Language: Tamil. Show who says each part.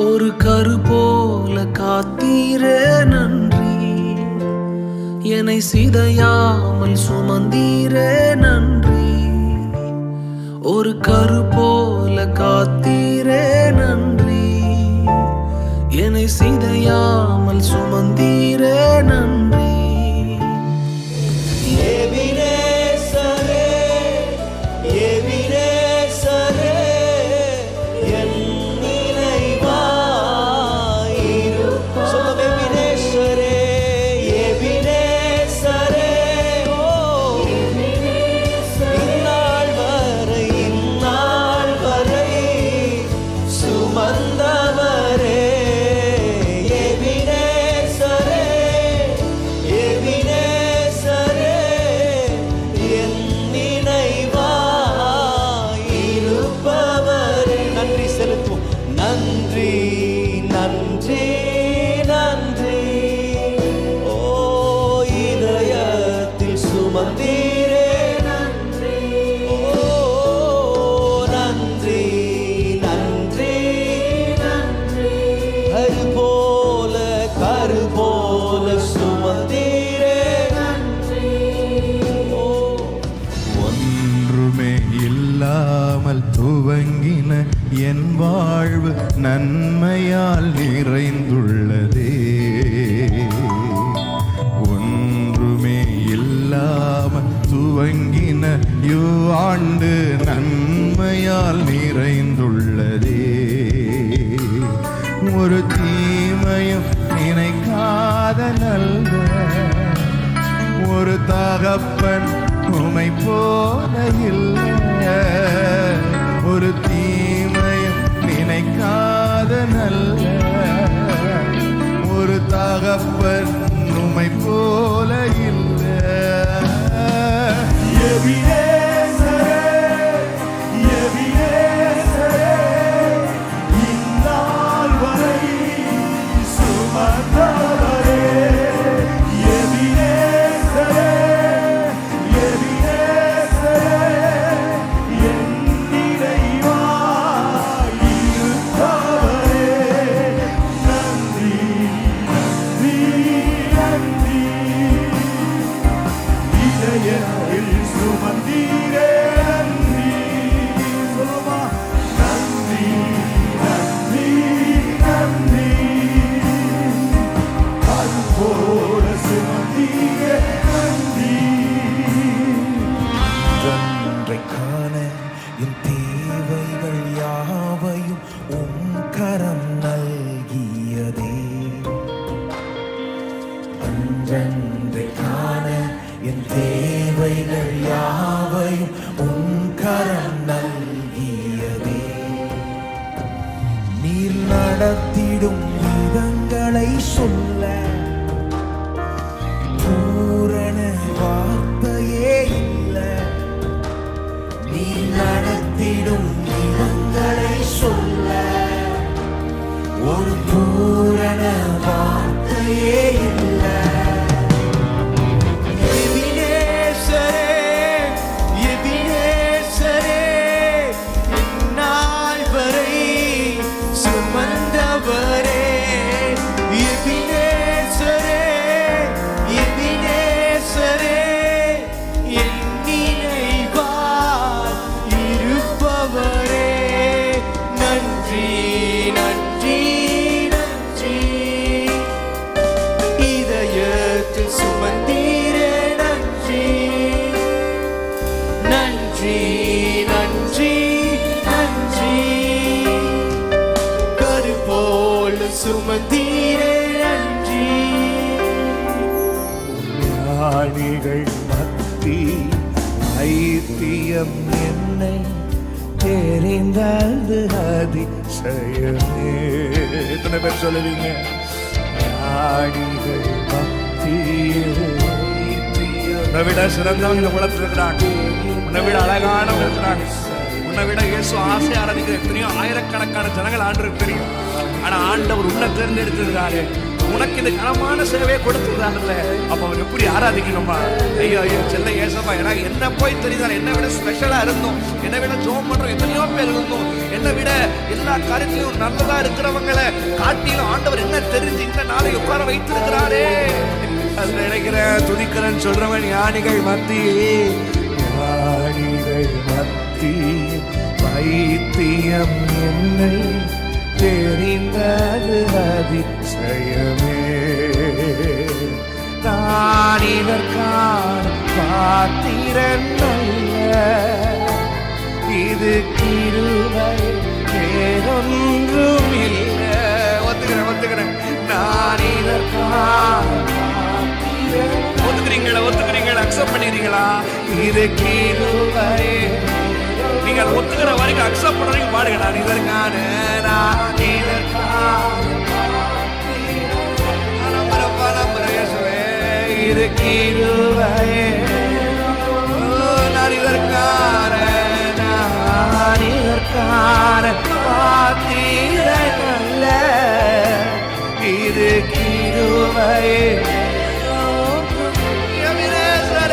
Speaker 1: ஒரு கரு போல காத்தீரே நன்றி, என்னை சிதையாமல் சுமந்தீரே நன்றி. ஒரு கரு போல காத்தீரே நன்றி, என்னை சிதையாமல் சுமந்தீரே நன்றி.
Speaker 2: துவங்கின என் வாழ்வு நன்மையால் நிறைந்துள்ளதே. ஒன்றுமே இல்லாமல் துவங்கின இவ்வாண்டு நன்மையால் நிறைந்துள்ளதே. ஒரு தீமையும் நினைக்காத நல்ல ஒரு தகப்பன் உமை போல இல்லை. ஒரு தீமையும் நினைக்காத நல்ல ஒரு தகப்பன் உமை போல இல்லை.
Speaker 3: என் தேவைகள் யாவையும் உம் கரம் நல்கியதே. நீர் நடத்திடும் விதங்களை சொல்ல பூரண வார்த்தையே இல்லை. நீர் நடத்திடும் விதங்களை சொல்ல ஒரு பூரண வார்த்தையே இல்லை.
Speaker 1: சுமந்தீரே நன்றி.
Speaker 3: ஞானிகள் மத்தி ஐத்தியம் என்னை தெரிந்தது அதிசயமே. எத்தனை பேர் சொல்லுவீங்க? ஞானிகள் மத்தியில் உன்னை விட சிறந்தவங்க இந்த உலகத்தில் இருக்கிறாங்க. உன்னை விட அழகானவங்க இருக்கிறாங்க. உன்னை விட இயேசு ஆசை ஆராதிக்கிற எத்தனையோ ஆயிரக்கணக்கான ஜனங்கள் ஆண்டவருக்கு தெரியும். ஆனா ஆண்டவர் உன்னை தேர்ந்தெடுத்திருக்காரு. உனக்கு இது கனமான சேவையை கொடுத்துருந்தாங்கல்ல, அப்ப அவன் எப்படி ஆராதிக்கணுமா? ஐயோ ஐயோ செல்ல ஏசப்பா, எனக்கு என்ன போய் தெரியுதா, என்னை விட ஸ்பெஷலா இருந்தோம், என்னை விட ஜோம் பண்றோம் எத்தனையோ பேர் இருந்தோம், என்னை விட எல்லா காரியத்திலும் நல்லதா இருக்கிறவங்களை காட்டிலும் ஆண்டவர் என்ன தெரிஞ்சு இந்த நாளை உட்கார வைத்திருக்கிறாரே. அது நினைக்கிற துதிக்கிறேன்னு சொல்றவன் ஞானிகள் மத்தியே, ஞானிகள் மத்தியே வைத்தியம் என்னை தெரிந்தது அதிசயமே. நான் இதற்கான பாத்திரன் அல்ல, இது கிருபை வேறொன்றும் இல்லை. ஒத்துக்கிறேன் நான் இதற்கான ஒத்துக்கிறீங்களா அக்செப்ட் பண்ணிக்கிறீங்களா? இது கிருபை. நீங்கள் ஒத்துக்கிற வரைக்கும் அக்செப்ட் பண்றீங்க பாருங்க. நான் இதற்கான இது கிருபை. நான் இதற்கான பாத்திரன் அல்ல, இது கிருபை.
Speaker 4: Ebenezer